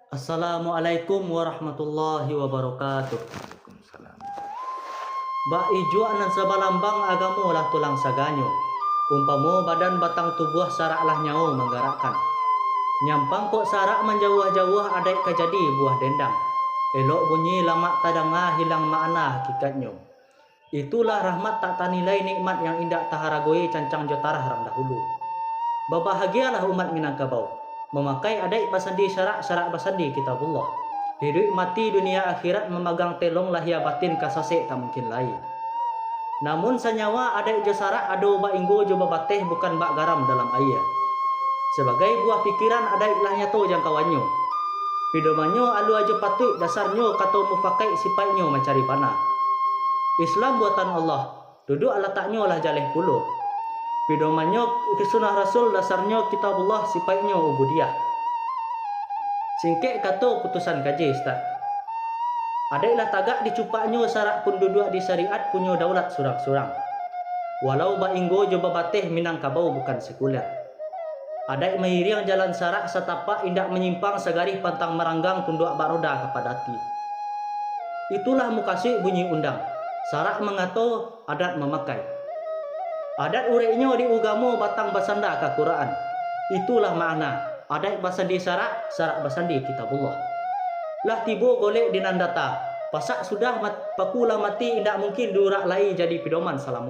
Assalamualaikum warahmatullahi wabarakatuh. Waalaikumsalam. Ba ijo anan sabalambang agamo lah tulang saganyo. Umpamo badan batang tubuh sarak lah nyawa menggerakkan. Nyampang kok sarak menjauh-jauh adai kejadi buah dendang. Elok bunyi lamak tadanga hilang makna hakikatnya. Itulah rahmat tak tanilai nikmat yang indah taharagoi cancang jotarah ram dahulu. Berbahagialah umat Minangkabau memakai adai pasandi syarak pasandi kitabullah. Hidup mati dunia akhirat memegang telong lahir batin kasase tak mungkin lain. Namun senyawa adai jo sarak ado ba inggo jo babateh bukan bak garam dalam air. Sebagai buah pikiran adai lah nyato jangkauannya. Pidomanyo alu aja patut dasarnyo kato mufakai sipainyo mencari panah. Islam buatan Allah, duduk letaknya lah jaleh puluh. Pidomanyo sunah Rasul dasarnya kitabullah sipainyo ubudiyah. Singkek kato putusan kaji Ustaz. Adailah tagak dicupaknyo sarak pun duduk di syariat punyo daulat surang-surang. Walau ba inggo jo babateh Minangkabau bukan sekuler. Adai mahiriang jalan sarak setapak indak menyimpang segarih pantang meranggang tunduk baroda kepadati. Itulah mukasih bunyi undang. Sarak mengato, adat memakai. Adat ureknya di ugamo batang basanda ke Quran. Itulah makna. Adat basandi sarak, sarak basandi kitabullah. Lah tibo golek dinandata. Pasak sudah pakula mati indak mungkin durak lai jadi pedoman salam.